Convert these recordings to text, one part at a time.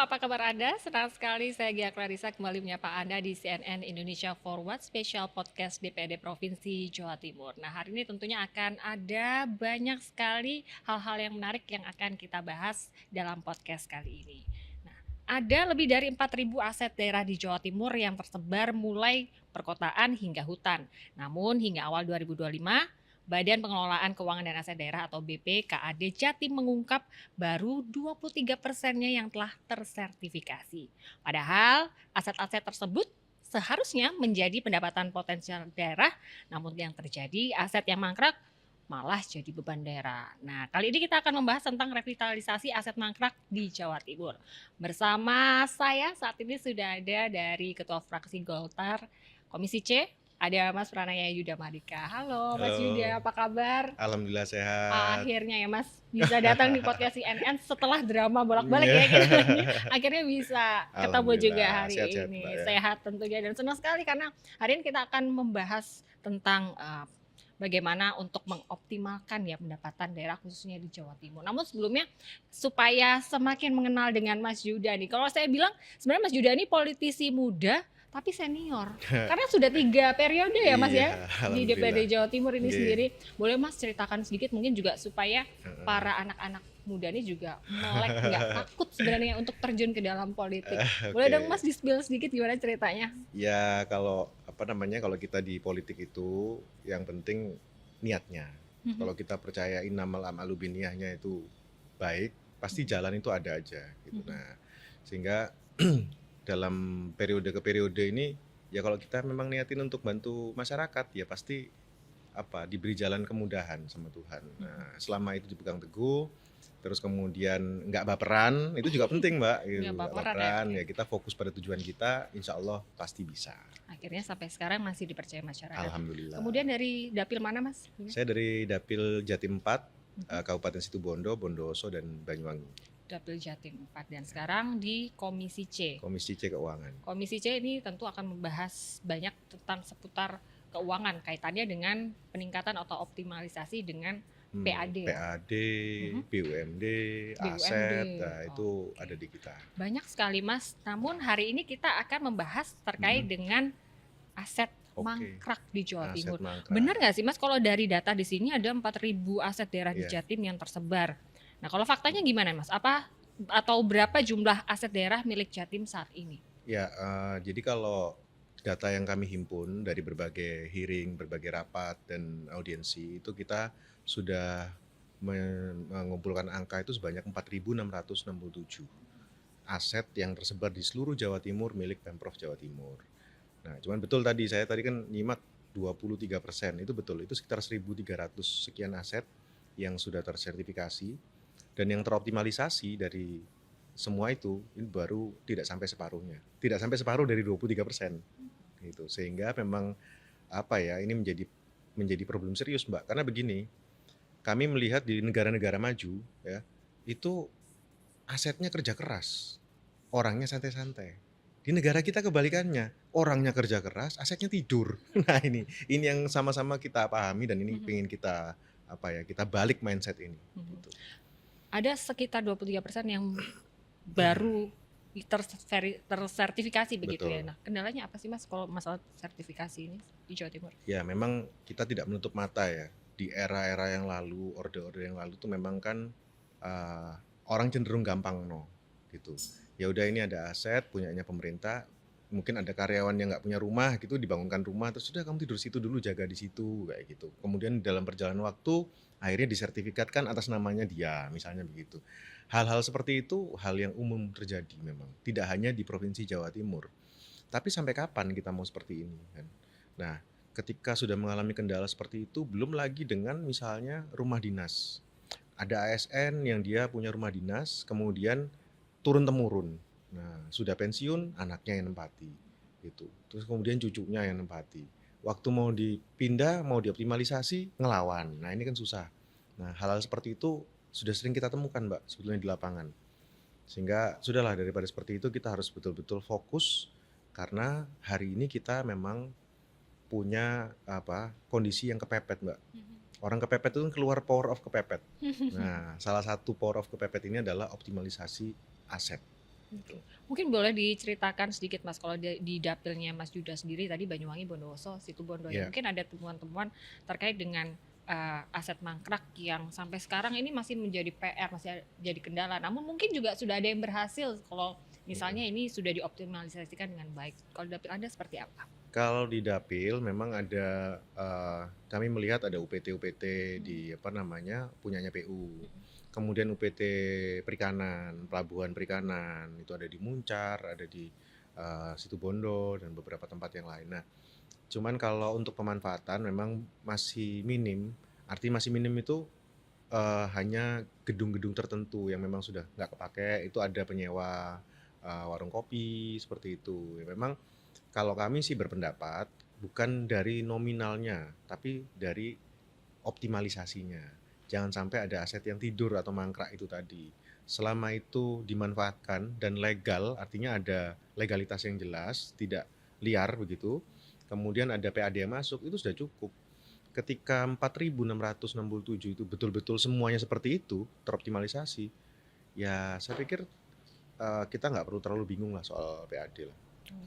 apa kabar Anda? Senang sekali saya Gia Clarissa kembali menyapa Anda di CNN Indonesia Forward Special Podcast DPRD Provinsi Jawa Timur. Nah, hari ini tentunya akan ada banyak sekali hal-hal yang menarik yang akan kita bahas dalam podcast kali ini. Nah, ada lebih dari 4.000 aset daerah di Jawa Timur yang tersebar mulai perkotaan hingga hutan. Namun hingga awal 2025, Badan Pengelolaan Keuangan dan Aset Daerah atau BPKAD Jatim mengungkap baru 23%-nya yang telah tersertifikasi. Padahal aset-aset tersebut seharusnya menjadi pendapatan potensial daerah, namun yang terjadi aset yang mangkrak malah jadi beban daerah. Nah, kali ini kita akan membahas tentang revitalisasi aset mangkrak di Jawa Timur. Bersama saya saat ini sudah ada dari Ketua Fraksi Golkar Komisi C, ada Mas Pranaya Yuda Madika. Halo Mas Yuda, Halo, apa kabar? alhamdulillah sehat. Akhirnya ya Mas bisa datang di podcast CNN setelah drama bolak-balik Iya. ya kita ini akhirnya bisa ketemu juga Alhamdulillah, hari sehat-sehat ini. Mbak ya. Sehat tentunya dan senang sekali karena hari ini kita akan membahas tentang bagaimana untuk mengoptimalkan ya pendapatan daerah khususnya di Jawa Timur. Namun sebelumnya supaya semakin mengenal dengan Mas Yuda nih. Kalau saya bilang sebenarnya Mas Yuda ini politisi muda tapi senior. Karena sudah 3 periode ya Mas ya Iya, di alhamdulillah. DPRD Jawa Timur ini Nggih. sendiri. Boleh Mas ceritakan sedikit mungkin juga supaya Heeh. para anak-anak muda ini juga melek, nggak takut sebenarnya untuk terjun ke dalam politik. Boleh Oke. dong Mas di-spill sedikit gimana ceritanya? Ya kalau kalau kita di politik itu yang penting niatnya. Kalau kita percaya innamal a'malu binniyahnya itu baik, pasti jalan itu ada aja gitu. Nah, sehingga dalam periode ke periode ini ya kalau kita memang niatin untuk bantu masyarakat ya pasti diberi jalan kemudahan sama Tuhan. Nah, selama itu dipegang teguh, terus kemudian nggak baperan, itu juga penting Mbak. Gitu. Nggak Nggak baperan ya, baperan, oke. ya kita fokus pada tujuan kita, insya Allah pasti bisa. Akhirnya sampai sekarang masih dipercaya masyarakat. Alhamdulillah. Kemudian dari dapil mana Mas? Saya dari Dapil Jatim 4, Kabupaten Situbondo, Bondowoso, dan Banyuwangi. Dapil Jatim 4 dan sekarang di Komisi C. Komisi C Keuangan. Komisi C ini tentu akan membahas banyak tentang seputar keuangan kaitannya dengan peningkatan atau optimalisasi dengan PAD ya. PAD, BUMD, aset, nah itu ada di kita. Banyak sekali Mas, namun hari ini kita akan membahas terkait dengan aset mangkrak di Jawa Aset Timur. mangkrak. Benar nggak sih Mas kalau dari data di sini ada 4.000 aset daerah di Iya. Jatim yang tersebar. Nah kalau faktanya gimana Mas? Apa atau berapa jumlah aset daerah milik Jatim saat ini? Ya, jadi kalau data yang kami himpun dari berbagai hearing, berbagai rapat dan audiensi itu kita sudah mengumpulkan angka itu sebanyak 4.667 aset yang tersebar di seluruh Jawa Timur milik Pemprov Jawa Timur. Nah, cuman betul tadi saya kan nyimak 23%, itu betul, itu sekitar 1.300 sekian aset yang sudah tersertifikasi dan yang teroptimalisasi dari semua itu ini baru tidak sampai separuhnya. Tidak sampai separuh dari 23%. Gitu. Sehingga memang ini menjadi problem serius, Mbak. Karena begini, kami melihat di negara-negara maju ya, itu asetnya kerja keras, orangnya santai-santai. Di negara kita kebalikannya, orangnya kerja keras, asetnya tidur. Nah, ini yang sama-sama kita pahami dan ini pengen kita kita balik mindset ini. Gitu. Ada sekitar 23% yang baru tersertifikasi begitu. Betul. Ya. Nah, kendalanya apa sih Mas kalau masalah sertifikasi ini di Jawa Timur? Ya, memang kita tidak menutup mata ya. Di era-era yang lalu, orde-orde yang lalu tuh memang kan orang cenderung gampang gitu. Ya udah ini ada aset punyanya pemerintah, mungkin ada karyawan yang nggak punya rumah gitu, dibangunkan rumah terus sudah kamu tidur situ dulu, jaga di situ kayak gitu. Kemudian dalam perjalanan waktu akhirnya disertifikatkan atas namanya dia, misalnya begitu. Hal-hal seperti itu hal yang umum terjadi memang, tidak hanya di Provinsi Jawa Timur. Tapi sampai kapan kita mau seperti ini kan? Nah, ketika sudah mengalami kendala seperti itu, belum lagi dengan misalnya rumah dinas. Ada ASN yang dia punya rumah dinas, kemudian turun-temurun. Nah, sudah pensiun, anaknya yang nempati. Gitu. Terus kemudian cucunya yang nempati. Waktu mau dipindah, mau dioptimalisasi, ngelawan. Nah, ini kan susah. Nah, hal-hal seperti itu sudah sering kita temukan, Mbak, sebetulnya di lapangan. Sehingga sudahlah, daripada seperti itu kita harus betul-betul fokus karena hari ini kita memang punya kondisi yang kepepet, Mbak. Orang kepepet itu keluar power of kepepet. Nah, salah satu power of kepepet ini adalah optimalisasi aset. gitu. Mungkin boleh diceritakan sedikit Mas, kalau di dapilnya Mas Yuda sendiri tadi Banyuwangi, Bondowoso, Situbondo ya, Ya, mungkin ada temuan-temuan terkait dengan aset mangkrak yang sampai sekarang ini masih menjadi PR, masih jadi kendala. Namun mungkin juga sudah ada yang berhasil kalau misalnya mhm. ini sudah dioptimalisasikan dengan baik. Kalau dapil Anda seperti apa? Kalau di dapil memang ada, kami melihat ada UPT-UPT Mhm, di apa namanya, punyanya PU. mhm. Kemudian UPT perikanan, pelabuhan perikanan, itu ada di Muncar, ada di, Situbondo dan beberapa tempat yang lain. Nah, cuman kalau untuk pemanfaatan memang masih minim, artinya masih minim itu, hanya gedung-gedung tertentu yang memang sudah nggak kepakai, itu ada penyewa, warung kopi, seperti itu. Ya memang kalau kami sih berpendapat, bukan dari nominalnya, tapi dari optimalisasinya. Jangan sampai ada aset yang tidur atau mangkrak itu tadi. Selama itu dimanfaatkan dan legal, artinya ada legalitas yang jelas, tidak liar begitu, kemudian ada PAD yang masuk, itu sudah cukup. Ketika 4.667 itu betul-betul semuanya seperti itu, teroptimalisasi, ya saya pikir kita nggak perlu terlalu bingung lah soal PAD lah.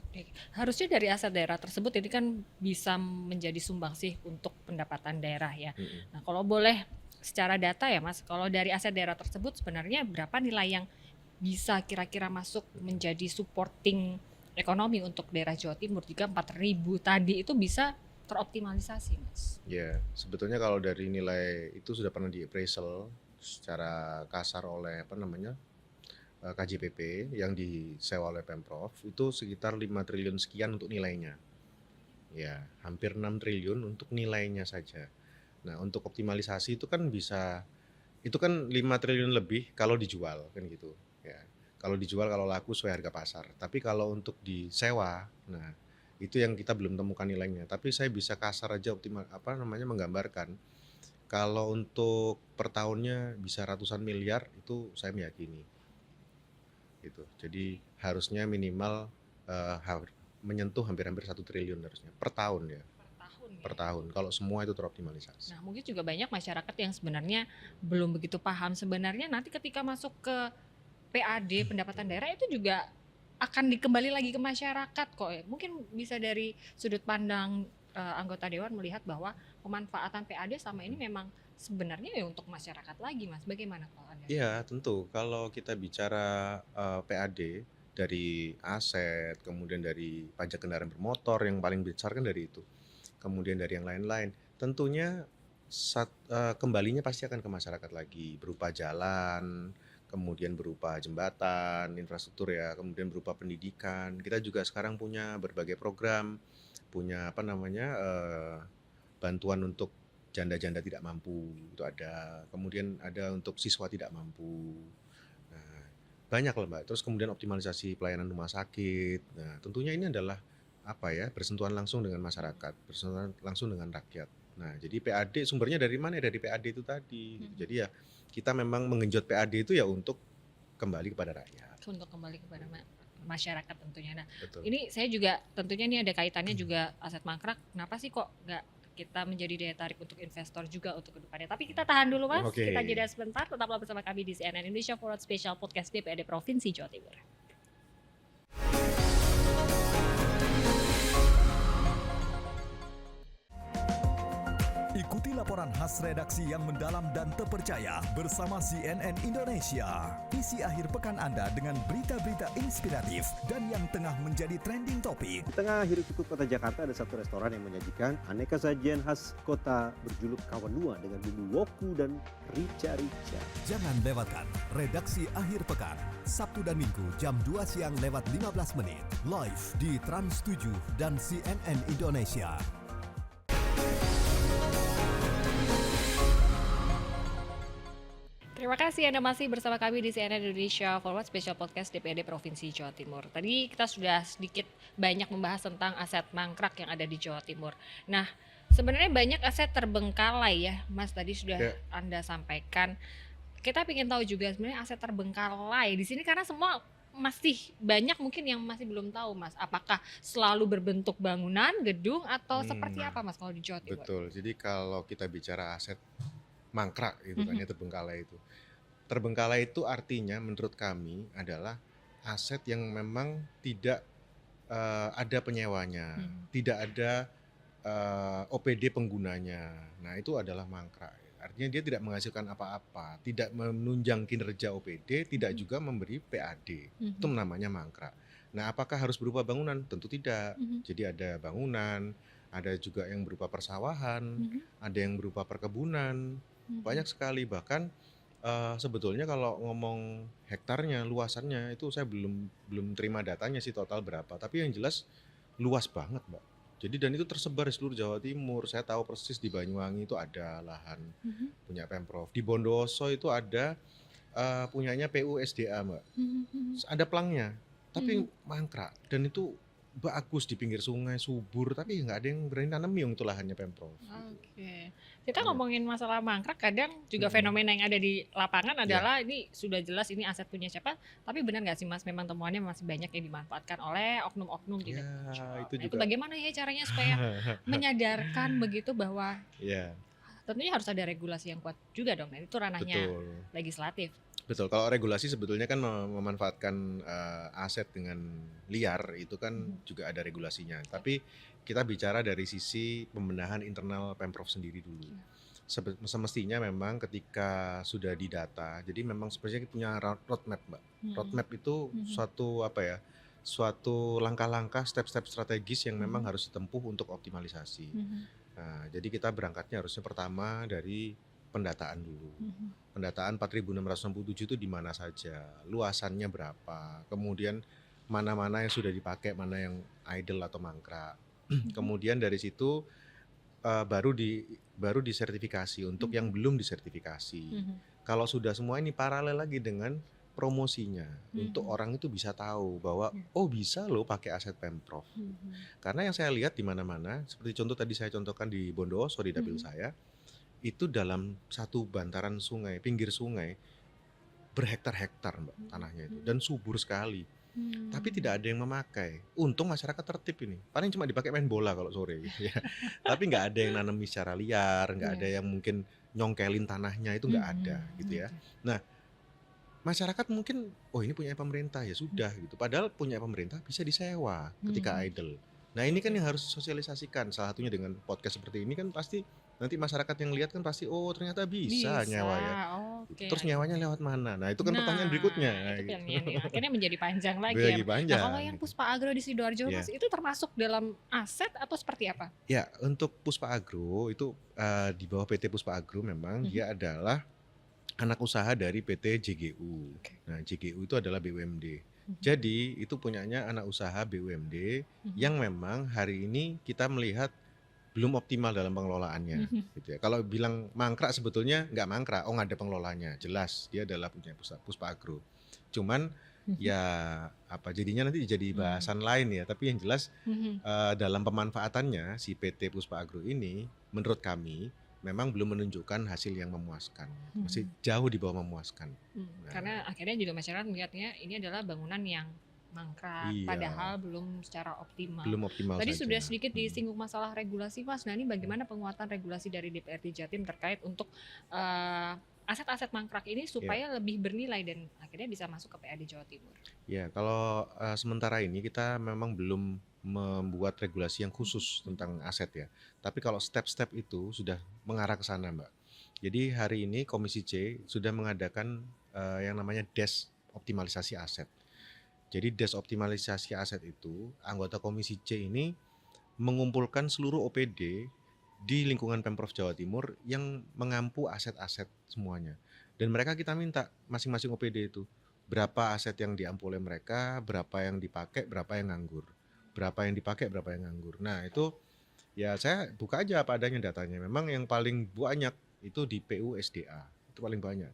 Oke. Harusnya dari aset daerah tersebut ini kan bisa menjadi sumbangsih untuk pendapatan daerah ya. Mm-mm. Nah, kalau boleh secara data ya Mas, kalau dari aset daerah tersebut sebenarnya berapa nilai yang bisa kira-kira masuk menjadi supporting ekonomi untuk daerah Jawa Timur jika 4.000 tadi itu bisa teroptimalisasi Mas? Ya, sebetulnya kalau dari nilai itu sudah pernah di-appraisal secara kasar oleh apa namanya, KJPP yang disewa oleh Pemprov, itu sekitar 5 triliun sekian untuk nilainya. Ya, hampir 6 triliun untuk nilainya saja. Nah, untuk optimalisasi itu kan bisa, itu kan 5 triliun lebih kalau dijual, kan gitu, ya. Kalau dijual, kalau laku sesuai harga pasar. Tapi kalau untuk disewa, nah itu yang kita belum temukan nilainya. Tapi saya bisa kasar aja apa namanya, menggambarkan kalau untuk per tahunnya bisa ratusan miliar, itu saya meyakini gitu. Jadi harusnya minimal menyentuh hampir-hampir 1 triliun harusnya per tahun ya, Per tahun per ya. tahun. Kalau semua itu teroptimalisasi. Nah, mungkin juga banyak masyarakat yang sebenarnya belum begitu paham sebenarnya nanti ketika masuk ke PAD pendapatan Mm-mm. daerah itu juga akan dikembali lagi ke masyarakat kok ya. Mungkin bisa dari sudut pandang anggota dewan melihat bahwa pemanfaatan PAD selama ini memang sebenarnya ya untuk masyarakat lagi Mas. Bagaimana kalau Anda lihat? Iya, tentu. Kalau kita bicara PAD dari aset, kemudian dari pajak kendaraan bermotor yang paling besar kan dari itu. Kemudian dari yang lain-lain. Tentunya kembalinya pasti akan ke masyarakat lagi berupa jalan, kemudian berupa jembatan, infrastruktur ya, kemudian berupa pendidikan. Kita juga sekarang punya berbagai program, punya apa namanya bantuan untuk janda-janda tidak mampu itu ada, kemudian ada untuk siswa tidak mampu. Nah, banyak lah Mbak. Terus kemudian optimalisasi pelayanan rumah sakit. Nah, tentunya ini adalah apa ya, bersentuhan langsung dengan masyarakat, bersentuhan langsung dengan rakyat. Nah, jadi PAD sumbernya dari mana? Dari PAD itu tadi. Gitu. Jadi ya kita memang mengenjot PAD itu ya untuk kembali kepada rakyat. Untuk kembali kepada masyarakat tentunya. Nah, Betul. ini saya juga tentunya ini ada kaitannya juga aset mangkrak. Kenapa sih kok nggak kita menjadi daya tarik untuk investor juga untuk kedepannya? Tapi kita tahan dulu Mas, Oke. kita jeda sebentar. Tetaplah bersama kami di CNN Indonesia Forward Special Podcast DPRD Provinsi Jawa Timur. Ikuti laporan khas redaksi yang mendalam dan terpercaya bersama CNN Indonesia. Isi akhir pekan Anda dengan berita-berita inspiratif dan yang tengah menjadi trending topik. Di tengah hiruk pikuk kota Jakarta ada satu restoran yang menyajikan aneka sajian khas kota berjuluk Kawanua dengan bumbu woku dan rica-rica. Jangan lewatkan redaksi akhir pekan, Sabtu dan Minggu jam 2 siang lewat 15 menit. Live di Trans 7 dan CNN Indonesia. Terima kasih Anda masih bersama kami di CNN Indonesia Forward Special Podcast DPRD Provinsi Jawa Timur. Tadi kita sudah sedikit banyak membahas tentang aset mangkrak yang ada di Jawa Timur. Nah, sebenarnya banyak aset terbengkalai ya, Mas tadi sudah Ya. Anda sampaikan. Kita ingin tahu juga sebenarnya aset terbengkalai di sini karena semua masih banyak mungkin yang masih belum tahu Mas. Apakah selalu berbentuk bangunan, gedung atau seperti apa Mas kalau di Jawa Timur? Betul. Jadi kalau kita bicara aset mangkrak gitu kan ya, terbengkalai itu. Terbengkalai itu artinya menurut kami adalah aset yang memang tidak ada penyewanya, tidak ada OPD penggunanya. Nah, itu adalah mangkrak. Artinya dia tidak menghasilkan apa-apa, tidak menunjang kinerja OPD, tidak juga memberi PAD. Itu namanya mangkrak. Nah, apakah harus berupa bangunan? Tentu tidak. Jadi ada bangunan, ada juga yang berupa persawahan, ada yang berupa perkebunan, banyak sekali. Bahkan sebetulnya kalau ngomong hektarnya, luasannya itu saya belum terima datanya sih total berapa. Tapi yang jelas luas banget, Mbak. Jadi dan itu tersebar di seluruh Jawa Timur. Saya tahu persis di Banyuwangi itu ada lahan punya Pemprov. Di Bondowoso itu ada punyanya PUSDA, Mbak. Ada pelangnya, tapi mangkrak dan itu bagus di pinggir sungai, subur, tapi nggak ada yang berani nanemin itu lahannya Pemprov. Oke. Kita Iya. ngomongin masalah mangkrak, kadang juga Mm-mm. fenomena yang ada di lapangan Iya. adalah ini sudah jelas ini aset punya siapa, tapi benar nggak sih Mas, memang temuannya masih banyak yang dimanfaatkan oleh oknum-oknum di Ya, dalam shop. itu Nah, itu juga. bagaimana ya caranya supaya menyadarkan begitu bahwa Ya, tentunya harus ada regulasi yang kuat juga dong. Nah, itu ranahnya betul. legislatif. Betul, kalau regulasi sebetulnya kan memanfaatkan aset dengan liar itu kan juga ada regulasinya. Tapi kita bicara dari sisi pembenahan internal Pemprov sendiri dulu. Semestinya memang ketika sudah didata, jadi memang sebenarnya punya roadmap, Mbak. Roadmap itu suatu apa ya? Suatu langkah-langkah, step-step strategis yang memang harus ditempuh untuk optimalisasi. Nah, jadi kita berangkatnya harusnya pertama dari pendataan dulu. Pendataan 4.667 itu di mana saja, luasannya berapa, kemudian mana-mana yang sudah dipakai, mana yang idle atau mangkrak. Kemudian dari situ baru disertifikasi untuk yang belum disertifikasi. Kalau sudah semua ini paralel lagi dengan promosinya untuk orang itu bisa tahu bahwa oh bisa loh pakai aset Pemprov. Karena yang saya lihat di mana-mana, seperti contoh tadi saya contohkan di Bondowoso di dapil saya, itu dalam satu bantaran sungai, pinggir sungai, berhektar-hektar Mbak tanahnya itu dan subur sekali. Tapi tidak ada yang memakai. Untung masyarakat tertib ini. Paling cuma dipakai main bola kalau sore gitu ya. Tapi nggak ada yang nanemi secara liar, nggak ada yang mungkin nyongkelin tanahnya, itu nggak ada gitu ya. Nah, masyarakat mungkin oh ini punya pemerintah ya sudah gitu. Padahal punya pemerintah bisa disewa ketika idle. Nah, ini kan yang harus sosialisasikan. Salah satunya dengan podcast seperti ini kan pasti nanti masyarakat yang lihat kan pasti oh ternyata bisa nyewa ya. Oke. Terus nyewanya lewat mana? Nah, itu kan pertanyaan Nah, berikutnya. itu Gitu. yang akhirnya menjadi panjang lagi ya. Lagi Nah, panjang. kalau yang Puspa Agro di Sidoarjo Ya. Mas, itu termasuk dalam aset atau seperti apa? Ya, untuk Puspa Agro itu di bawah PT Puspa Agro memang dia adalah anak usaha dari PT JGU. Nah, JGU itu adalah BUMD. Jadi itu punyanya anak usaha BUMD yang memang hari ini kita melihat belum optimal dalam pengelolaannya. Gitu ya. Kalau bilang mangkrak sebetulnya nggak mangkrak, oh nggak ada pengelolanya. Jelas dia adalah punya Puspa Agro. Cuman ya apa jadinya nanti jadi bahasan lain ya. Tapi yang jelas dalam pemanfaatannya si PT Puspa Agro ini menurut kami memang belum menunjukkan hasil yang memuaskan, masih jauh di bawah memuaskan. Karena akhirnya juga masyarakat melihatnya ini adalah bangunan yang mangkrak, Iya. padahal belum secara optimal. Belum optimal Tadi saja. sudah sedikit disinggung masalah regulasi, Mas. Nah, ini bagaimana penguatan regulasi dari DPRD Jatim terkait untuk aset-aset mangkrak ini supaya lebih bernilai dan akhirnya bisa masuk ke PAD Jawa Timur? Ya, kalau sementara ini kita memang belum membuat regulasi yang khusus tentang aset ya. Tapi kalau step-step itu sudah mengarah ke sana, Mbak. Jadi hari ini Komisi C sudah mengadakan yang namanya DES optimalisasi aset. Jadi DES optimalisasi aset itu anggota Komisi C ini mengumpulkan seluruh OPD di lingkungan Pemprov Jawa Timur yang mengampu aset-aset semuanya. Dan mereka kita minta masing-masing OPD itu berapa aset yang diampu oleh mereka, berapa yang dipakai, berapa yang nganggur. Berapa yang dipakai, berapa yang nganggur. Nah, itu ya saya buka aja apa adanya datanya. Memang yang paling banyak itu di PUSDA. Itu paling banyak.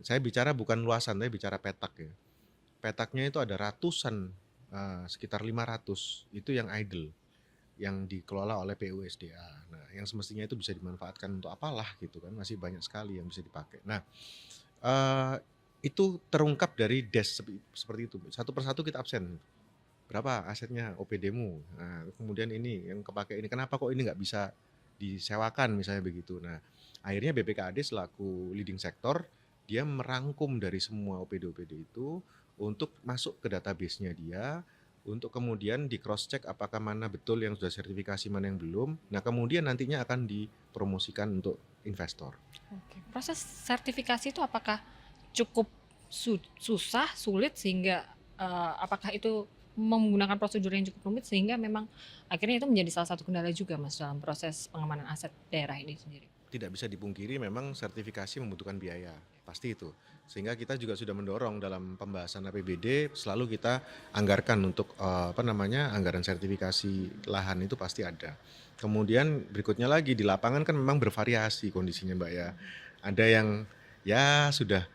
Saya bicara bukan luasan, saya bicara petak ya. Petaknya itu ada ratusan, sekitar 500. Itu yang idle, yang dikelola oleh PUSDA. Nah, yang semestinya itu bisa dimanfaatkan untuk apalah gitu kan. Masih banyak sekali yang bisa dipakai. Nah, itu terungkap dari DES seperti itu. Satu persatu kita absen. Berapa asetnya OPD-mu? Nah, kemudian ini yang kepake ini. Kenapa kok ini nggak bisa disewakan misalnya begitu. Nah, akhirnya BPKAD selaku leading sektor dia merangkum dari semua OPD-OPD itu, untuk masuk ke database-nya dia, untuk kemudian di cross check apakah mana betul yang sudah sertifikasi, mana yang belum. Nah, kemudian nantinya akan dipromosikan untuk investor. Oke. Proses sertifikasi itu apakah cukup susah, sulit sehingga apakah itu menggunakan prosedur yang cukup rumit sehingga memang akhirnya itu menjadi salah satu kendala juga Mas dalam proses pengamanan aset daerah ini sendiri? Tidak bisa dipungkiri memang sertifikasi membutuhkan biaya, pasti itu. Sehingga kita juga sudah mendorong dalam pembahasan APBD selalu kita anggarkan untuk anggaran sertifikasi lahan itu pasti ada. Kemudian berikutnya lagi di lapangan kan memang bervariasi kondisinya Mbak ya. Ada yang ya sudah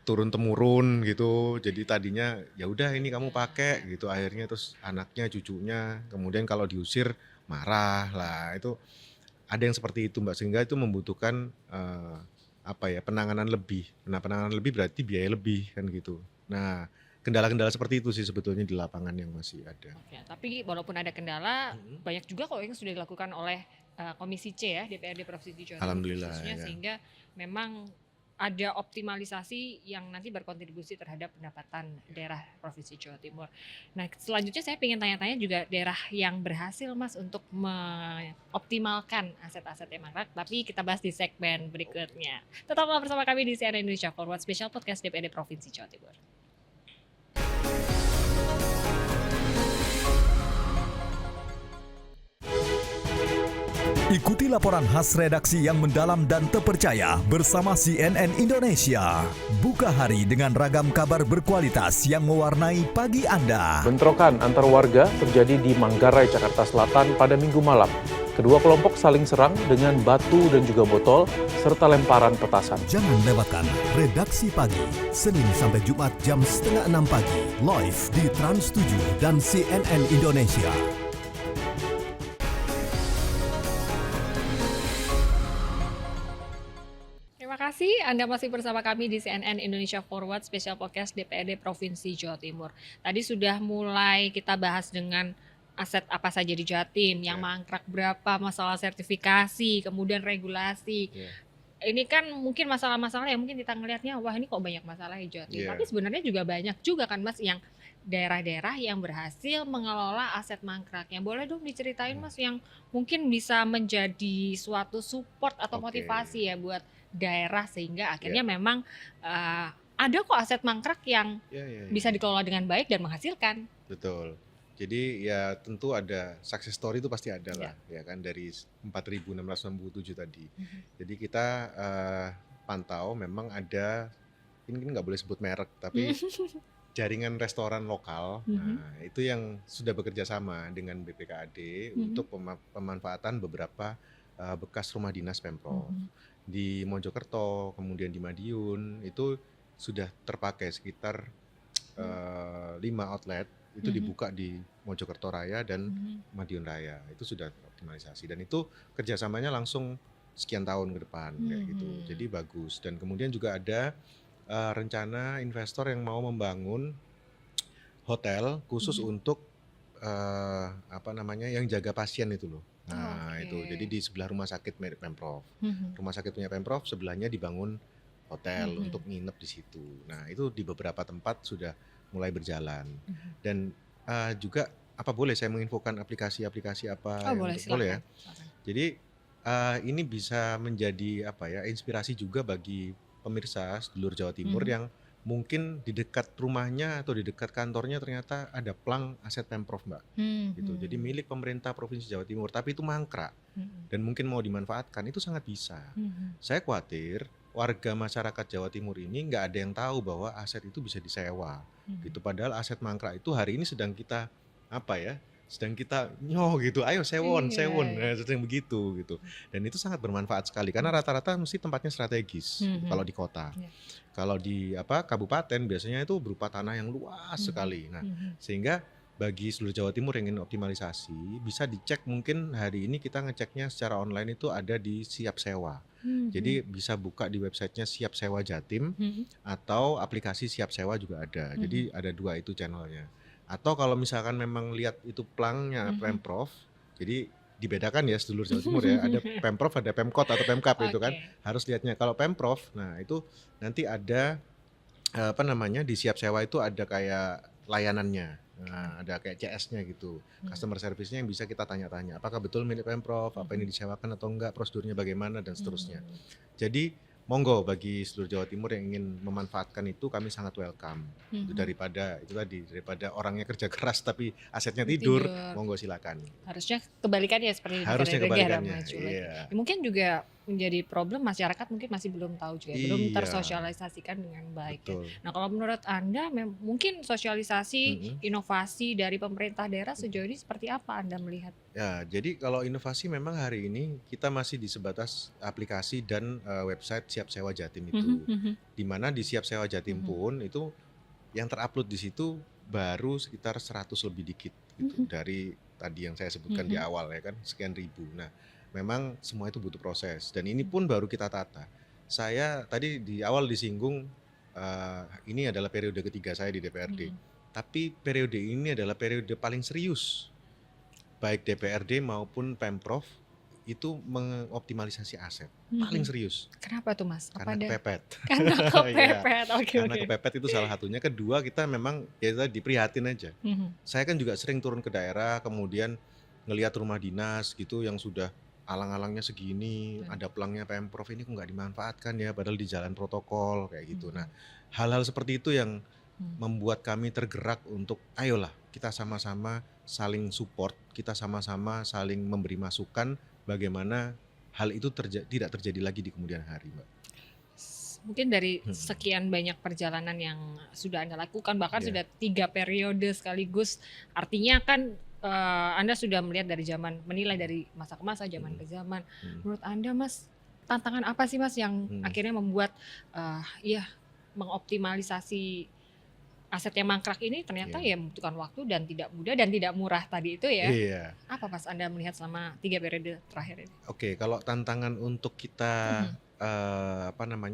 turun temurun gitu. Jadi tadinya ya udah ini kamu pakai gitu, akhirnya terus anaknya, cucunya, kemudian kalau diusir marah lah. Itu ada yang seperti itu Mbak, sehingga itu membutuhkan penanganan lebih. Nah, penanganan lebih berarti biaya lebih kan gitu. Nah, kendala-kendala seperti itu sih sebetulnya di lapangan yang masih ada. Oke, tapi walaupun ada kendala, banyak juga kok yang sudah dilakukan oleh Komisi C ya, DPRD Provinsi Jawa Timur Alhamdulillah khususnya, ya. sehingga memang ada optimalisasi yang nanti berkontribusi terhadap pendapatan daerah Provinsi Jawa Timur. Nah, selanjutnya saya ingin tanya-tanya juga daerah yang berhasil Mas untuk mengoptimalkan aset-aset yang mangkrak, tapi kita bahas di segmen berikutnya. Tetaplah bersama kami di CNN Indonesia Forward Special Podcast DPRD Provinsi Jawa Timur. Ikuti laporan khas redaksi yang mendalam dan terpercaya bersama CNN Indonesia. Buka hari dengan ragam kabar berkualitas yang mewarnai pagi Anda. Bentrokan antar warga terjadi di Manggarai, Jakarta Selatan pada Minggu malam. Kedua kelompok saling serang dengan batu dan juga botol, serta lemparan petasan. Jangan lewatkan Redaksi Pagi, Senin sampai Jumat jam 5:30 pagi, live di Trans 7 dan CNN Indonesia. Terima kasih Anda masih bersama kami di CNN Indonesia Forward Special Podcast DPRD Provinsi Jawa Timur. Tadi sudah mulai kita bahas dengan aset apa saja di Jatim, yang mangkrak berapa, masalah sertifikasi, kemudian regulasi. Ini kan mungkin masalah-masalah yang mungkin kita ngelihatnya, wah ini kok banyak masalah di Jatim. Tapi sebenarnya juga banyak juga kan Mas yang daerah-daerah yang berhasil mengelola aset mangkraknya. Boleh dong diceritain Mas yang mungkin bisa menjadi suatu support atau motivasi ya buat daerah sehingga akhirnya memang ada kok aset mangkrak yang bisa dikelola dengan baik dan menghasilkan. Betul. Jadi ya tentu ada success story itu pasti ada lah ya kan dari 4.667 tadi. Jadi kita pantau memang ada, ini nggak boleh sebut merek tapi jaringan restoran lokal. Nah, itu yang sudah bekerja sama dengan BPKAD untuk pemanfaatan beberapa bekas rumah dinas Pemprov. Di Mojokerto, kemudian di Madiun itu sudah terpakai sekitar 5 outlet itu dibuka di Mojokerto Raya dan Madiun Raya. Itu sudah optimalisasi dan itu kerjasamanya langsung sekian tahun ke depan kayak gitu. Jadi bagus. Dan kemudian juga ada rencana investor yang mau membangun hotel khusus untuk yang jaga pasien itu loh. Nah itu jadi di sebelah rumah sakit milik Pemprov. Rumah sakit punya Pemprov, sebelahnya dibangun hotel untuk nginep di situ. Nah itu di beberapa tempat sudah mulai berjalan. Dan juga apa boleh saya menginfokan aplikasi-aplikasi apa? Boleh ya. Jadi ini bisa menjadi inspirasi juga bagi pemirsa sedulur Jawa Timur yang mungkin di dekat rumahnya atau di dekat kantornya ternyata ada plang aset Pemprov Mbak. Gitu. Jadi milik pemerintah Provinsi Jawa Timur tapi itu mangkrak dan mungkin mau dimanfaatkan, itu sangat bisa. Saya khawatir warga masyarakat Jawa Timur ini nggak ada yang tahu bahwa aset itu bisa disewa. Gitu. Padahal aset mangkrak itu hari ini sedang kita sedang kita gitu, ayo sewon, sedang begitu gitu. Dan itu sangat bermanfaat sekali karena rata-rata mesti tempatnya strategis kalau di kota. Kalau di kabupaten biasanya itu berupa tanah yang luas sekali. Nah, sehingga bagi seluruh Jawa Timur yang ingin optimalisasi bisa dicek, mungkin hari ini kita ngeceknya secara online itu ada di Siap Sewa. Jadi bisa buka di websitenya Siap Sewa Jatim atau aplikasi Siap Sewa juga ada. Jadi ada 2 itu channelnya. Atau kalau misalkan memang lihat itu plangnya Pemprov, jadi dibedakan ya sedulur Jawa Timur ya, ada Pemprov, ada Pemkot atau Pemkap itu kan, harus lihatnya. Kalau Pemprov, nah itu nanti ada apa namanya, di Siap Sewa itu ada kayak layanannya. Nah, ada kayak CS-nya gitu. Customer service-nya yang bisa kita tanya-tanya, apakah betul milik Pemprov, apa ini disewakan atau enggak, prosedurnya bagaimana dan seterusnya. Jadi monggo bagi seluruh Jawa Timur yang ingin memanfaatkan itu, kami sangat welcome. Itu daripada orangnya kerja keras tapi asetnya tidur, monggo silakan. Harusnya kebalikannya seperti di Harusnya negara kebalikannya. maju lagi. Iya. Ya, mungkin juga menjadi problem masyarakat mungkin masih belum tahu juga, belum Iya. tersosialisasikan dengan baik. Ya. Betul. Nah, kalau menurut Anda mungkin sosialisasi inovasi dari pemerintah daerah sejauh ini seperti apa Anda melihat? Ya, jadi kalau inovasi memang hari ini kita masih di sebatas aplikasi dan website Siap Sewa Jatim itu. Di mana di Siap Sewa Jatim pun itu yang terupload di situ baru sekitar 100 lebih dikit gitu dari tadi yang saya sebutkan di awal ya kan, sekian ribu. Nah, memang semua itu butuh proses dan ini pun baru kita tata. Saya tadi di awal disinggung ini adalah periode ketiga saya di DPRD. Tapi periode ini adalah periode paling serius. Baik DPRD maupun Pemprov itu mengoptimalisasi aset. Paling serius. Kenapa tuh Mas? Karena kepepet. Karena kepepet. Oke. Karena kepepet itu salah satunya. Kedua, kita memang ya diprihatin aja. Saya kan juga sering turun ke daerah, kemudian ngelihat rumah dinas gitu yang sudah alang-alangnya segini, ada pelangnya Pemprov, ini kok nggak dimanfaatkan ya, padahal di jalan protokol kayak gitu. Nah, hal-hal seperti itu yang membuat kami tergerak untuk ayolah kita sama-sama saling support, kita sama-sama saling memberi masukan bagaimana hal itu tidak terjadi lagi di kemudian hari, Mbak. Mungkin dari sekian banyak perjalanan yang sudah Anda lakukan, bahkan sudah 3 periode sekaligus, artinya kan Anda sudah melihat dari zaman, menilai dari masa ke masa, zaman ke zaman. Menurut Anda Mas, tantangan apa sih Mas yang akhirnya membuat mengoptimalisasi aset yang mangkrak ini ternyata ya membutuhkan waktu dan tidak mudah dan tidak murah tadi itu ya. Iya. Apa Mas Anda melihat selama 3 periode terakhir ini? Oke, kalau tantangan untuk kita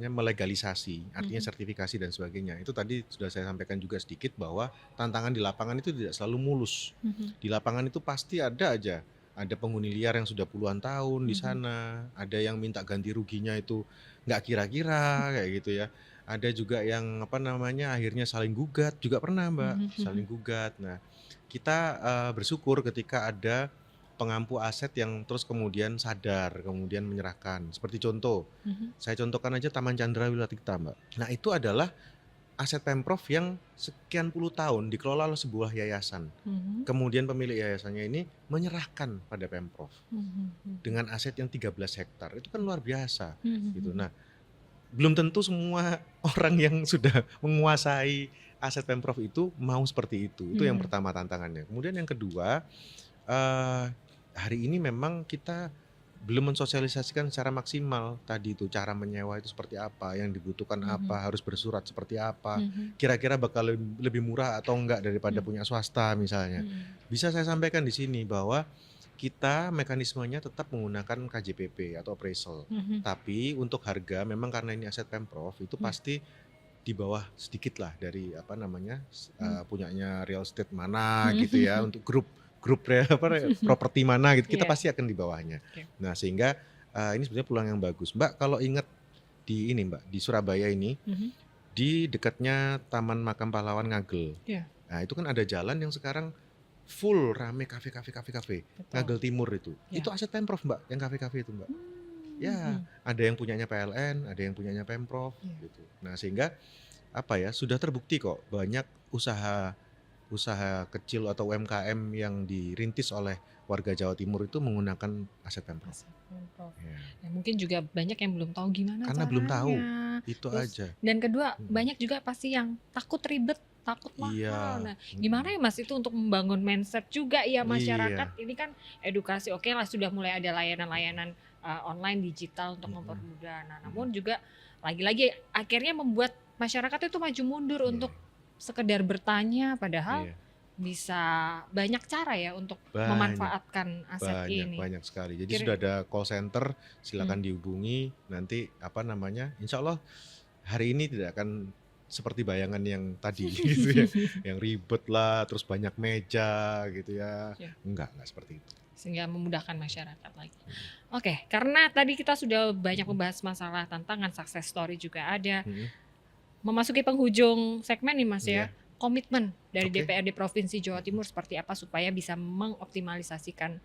melegalisasi, artinya sertifikasi dan sebagainya, itu tadi sudah saya sampaikan juga sedikit bahwa tantangan di lapangan itu tidak selalu mulus. Di lapangan itu pasti ada aja, ada penghuni liar yang sudah puluhan tahun di sana, ada yang minta ganti ruginya itu nggak kira-kira kayak gitu ya. Ada juga yang akhirnya saling gugat juga pernah Mbak, saling gugat. Nah, kita bersyukur ketika ada pengampu aset yang terus kemudian sadar, kemudian menyerahkan. Seperti contoh, saya contohkan aja Taman Chandra Wilatikta Mbak. Nah, itu adalah aset Pemprov yang sekian puluh tahun dikelola oleh sebuah yayasan. Kemudian pemilik yayasannya ini menyerahkan pada Pemprov dengan aset yang 13 hektar. Itu kan luar biasa gitu. Nah, belum tentu semua orang yang sudah menguasai aset Pemprov itu mau seperti itu. Itu yang pertama tantangannya. Kemudian yang kedua, hari ini memang kita belum mensosialisasikan secara maksimal tadi itu cara menyewa itu seperti apa, yang dibutuhkan apa, harus bersurat seperti apa, kira-kira bakal lebih murah atau enggak daripada punya swasta misalnya. Bisa saya sampaikan di sini bahwa kita mekanismenya tetap menggunakan KJPP atau appraisal. Tapi untuk harga memang karena ini aset Pemprov itu pasti di bawah sedikit lah dari punyanya real estate mana gitu ya, untuk grup properti mana gitu, kita pasti akan di bawahnya. Nah, sehingga ini sebenarnya peluang yang bagus. Mbak kalau ingat di ini Mbak, di Surabaya ini di dekatnya Taman Makam Pahlawan Ngagel. Nah, itu kan ada jalan yang sekarang full rame kafe. Ngagel Timur itu. Itu aset Pemprov Mbak, yang kafe-kafe itu Mbak. Ya, ada yang punyanya PLN, ada yang punyanya Pemprov gitu. Nah, sehingga sudah terbukti kok banyak usaha kecil atau UMKM yang dirintis oleh warga Jawa Timur itu menggunakan aset Pemprov. Ya, mungkin juga banyak yang belum tahu gimana karena caranya. belum tahu. Itu Terus, aja. Dan kedua, banyak juga pasti yang takut ribet, takut mahal. Nah, gimana ya Mas itu untuk membangun mindset juga ya masyarakat. Ini kan edukasi, oke lah sudah mulai ada layanan-layanan online digital untuk mempermudah. Nah, namun juga lagi-lagi akhirnya membuat masyarakat itu maju mundur untuk sekedar bertanya, padahal bisa banyak cara ya untuk memanfaatkan aset ini. Banyak sekali. Jadi sudah ada call center, silakan dihubungi. Nanti insya Allah hari ini tidak akan seperti bayangan yang tadi gitu ya, yang ribet lah, terus banyak meja gitu ya. Enggak seperti itu. Sehingga memudahkan masyarakat lagi. Oke, karena tadi kita sudah banyak membahas masalah tantangan, success story juga ada. memasuki penghujung segmen nih Mas Iya. ya. Komitmen dari Oke. DPRD Provinsi Jawa Timur seperti apa supaya bisa mengoptimalisasikan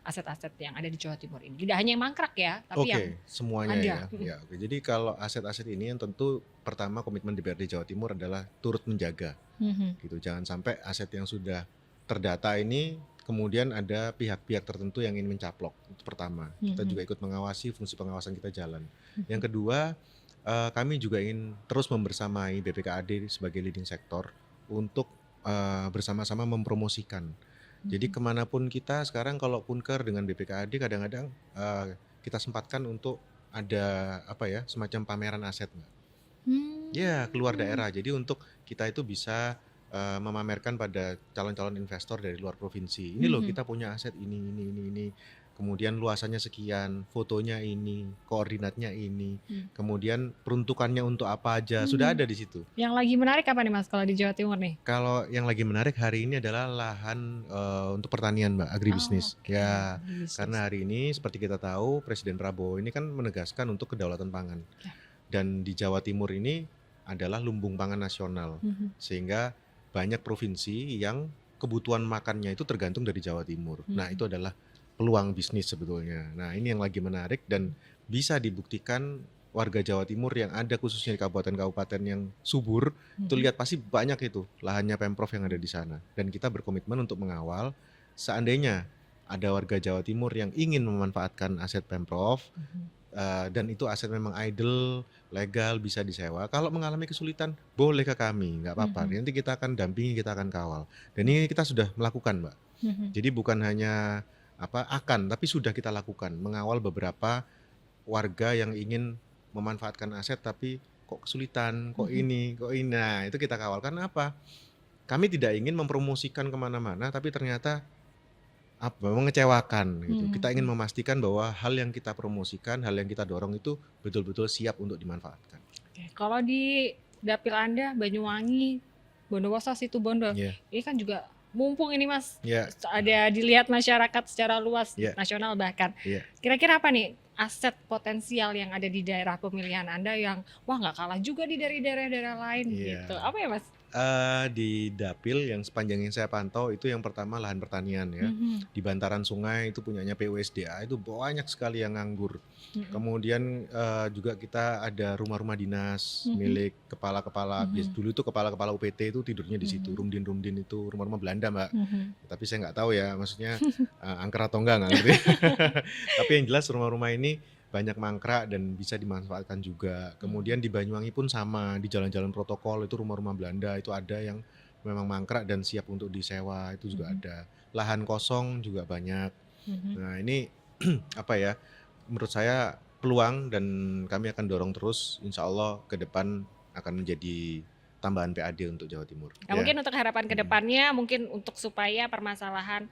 aset-aset yang ada di Jawa Timur ini. Tidak hanya yang mangkrak ya, tapi yang Oke, semuanya ada. ya. Ya, oke. Jadi kalau aset-aset ini yang tentu pertama komitmen DPRD Jawa Timur adalah turut menjaga Mhm. gitu. Jangan sampai aset yang sudah terdata ini kemudian ada pihak-pihak tertentu yang ingin mencaplok. Itu pertama. Kita Mhm. juga ikut mengawasi, fungsi pengawasan kita jalan. Mhm. Yang kedua, kami juga ingin terus membersamai BPKAD sebagai leading sector untuk bersama-sama mempromosikan. Jadi Mhm. kemanapun kita sekarang kalau punker dengan BPKAD kadang-kadang kita sempatkan untuk ada apa ya, semacam pameran aset, Mbak. Ya, keluar Hmm. daerah. Jadi untuk kita itu bisa memamerkan pada calon-calon investor dari luar provinsi. Ini loh Mhm. kita punya aset ini. Kemudian luasannya sekian, fotonya ini, koordinatnya ini, Hmm. kemudian peruntukannya untuk apa aja, sudah Mhm. ada di situ. Yang lagi menarik apa nih Mas kalau di Jawa Timur nih? Kalau yang lagi menarik hari ini adalah lahan untuk pertanian, Mbak, Oh, agribisnis. oke, Ya, agribisnis. karena hari ini seperti kita tahu Presiden Prabowo ini kan menegaskan untuk kedaulatan pangan. Ya. Dan di Jawa Timur ini adalah lumbung pangan nasional. Mhm. Sehingga banyak provinsi yang kebutuhan makannya itu tergantung dari Jawa Timur. Nah, Mhm. itu adalah peluang bisnis sebetulnya. Nah, ini yang lagi menarik dan bisa dibuktikan warga Jawa Timur yang ada khususnya di kabupaten-kabupaten yang subur, itu Mhm. lihat pasti banyak itu lahannya Pemprov yang ada di sana. Dan kita berkomitmen untuk mengawal seandainya ada warga Jawa Timur yang ingin memanfaatkan aset Pemprov Mhm. dan itu aset memang idle, legal, bisa disewa. Kalau mengalami kesulitan, boleh ke kami, nggak apa-apa. Mhm. Nanti kita akan dampingi, kita akan kawal. Dan ini kita sudah melakukan, Mbak. Mhm. Jadi bukan hanya tapi sudah kita lakukan, mengawal beberapa warga yang ingin memanfaatkan aset tapi kok kesulitan, kok Mhm. kok ini. Nah, itu kita kawal. Karena apa? Kami tidak ingin mempromosikan kemana-mana, tapi ternyata mengecewakan gitu. Kita ingin Mhm. memastikan bahwa hal yang kita promosikan, hal yang kita dorong itu betul-betul siap untuk dimanfaatkan. Oke, kalau di dapil Anda Banyuwangi, Bondowoso, Situbondo, Iya, ini kan juga mumpung ini Mas, iya, ada dilihat masyarakat secara luas, iya, nasional bahkan. iya. Kira-kira apa nih aset potensial yang ada di daerah pemilihan Anda yang wah nggak kalah juga nih dari daerah-daerah lain Iya. gitu? Apa ya Mas? Di dapil yang sepanjang yang saya pantau itu yang pertama lahan pertanian ya. Mhm. Di bantaran sungai itu punyanya PUSDA itu banyak sekali yang nganggur. Mhm. Kemudian juga kita ada rumah-rumah dinas Mhm. milik kepala-kepala. Mhm. Dulu tuh kepala-kepala UPT itu tidurnya di situ. Mhm. Rumdin-rumdin itu rumah-rumah Belanda, Mbak. Mhm. Tapi saya nggak tahu ya, maksudnya angker atau enggak ngerti. Tapi yang jelas rumah-rumah ini banyak mangkrak dan bisa dimanfaatkan juga. Kemudian di Banyuwangi pun sama, di jalan-jalan protokol itu rumah-rumah Belanda itu ada yang memang mangkrak dan siap untuk disewa, itu juga Mhm. ada. Lahan kosong juga banyak. Mhm. Nah, ini apa ya? Menurut saya peluang dan kami akan dorong terus insya Allah ke depan akan menjadi tambahan PAD untuk Jawa Timur. Nah, Ya. mungkin untuk harapan ke depannya, mungkin untuk supaya permasalahan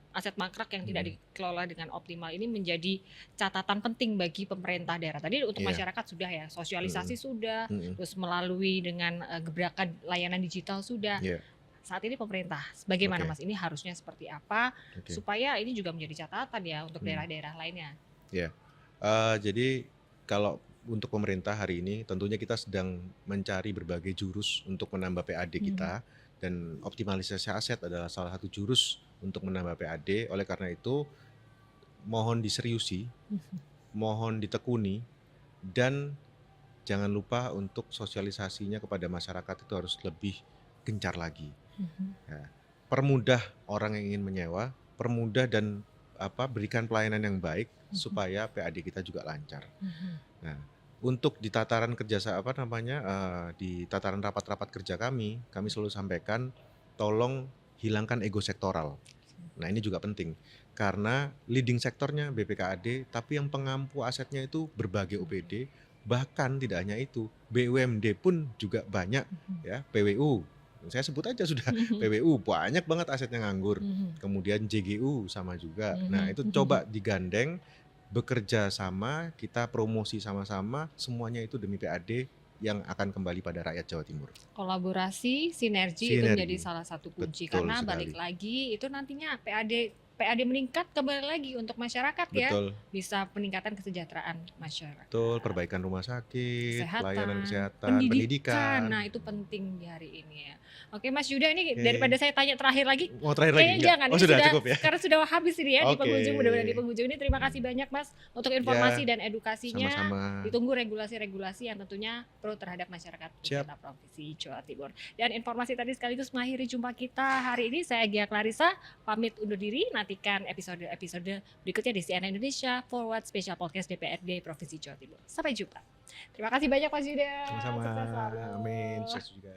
aset mangkrak yang tidak dikelola dengan optimal ini menjadi catatan penting bagi pemerintah daerah. Tadi untuk Iya. masyarakat sudah ya, sosialisasi sudah, Mm-mm. terus melalui dengan gebrakan layanan digital sudah. Iya. Saat ini pemerintah, bagaimana Oke. Mas? Ini harusnya seperti apa Oke. supaya ini juga menjadi catatan ya untuk daerah-daerah lainnya. Ya, jadi kalau untuk pemerintah hari ini tentunya kita sedang mencari berbagai jurus untuk menambah PAD kita dan optimalisasi aset adalah salah satu jurus untuk menambah PAD. Oleh karena itu mohon diseriusi, mohon ditekuni dan jangan lupa untuk sosialisasinya kepada masyarakat itu harus lebih gencar lagi. Ya, permudah orang yang ingin menyewa, permudah dan berikan pelayanan yang baik supaya PAD kita juga lancar. Nah, untuk di tataran di tataran rapat-rapat kerja kami selalu sampaikan, tolong hilangkan ego sektoral. Nah, ini juga penting karena leading sektornya BPKAD, tapi yang pengampu asetnya itu berbagai OPD, bahkan tidak hanya itu, BUMD pun juga banyak ya, PWU. Saya sebut aja sudah PWU banyak banget asetnya nganggur. Kemudian JGU sama juga. Nah, itu coba digandeng, bekerja sama, kita promosi sama-sama, semuanya itu demi PAD yang akan kembali pada rakyat Jawa Timur. Kolaborasi, sinergi itu menjadi salah satu kunci. Betul Karena sekali. balik lagi itu nantinya PAD PAD meningkat kembali lagi untuk masyarakat ya. Betul, Bisa peningkatan kesejahteraan masyarakat. betul. Perbaikan rumah sakit, pelayanan kesehatan, pendidikan. Nah, pendidikan. itu penting di hari ini ya. Oke, Mas Yuda, ini Oke. daripada saya tanya terakhir lagi, Mau terakhir lagi? kayaknya Enggak? jangan. Oh Ini sudah cukup ya? karena sudah habis ini ya di Oke. penghujung, mudah-mudahan di penghujung ini. Terima kasih banyak Mas untuk informasi dan edukasinya. Sama-sama. Ditunggu regulasi-regulasi yang tentunya pro terhadap masyarakat Siap. kita Provinsi Jawa Timur. Dan informasi tadi sekaligus mengakhiri jumpa kita hari ini. Saya Gia Clarissa, pamit undur diri. Nantikan episode-episode berikutnya di CNN Indonesia Forward Special Podcast DPRD Provinsi Jawa Timur. Sampai jumpa. Terima kasih banyak Mas Yuda. Sama-sama. Sukses selalu. Amin. Sukses juga.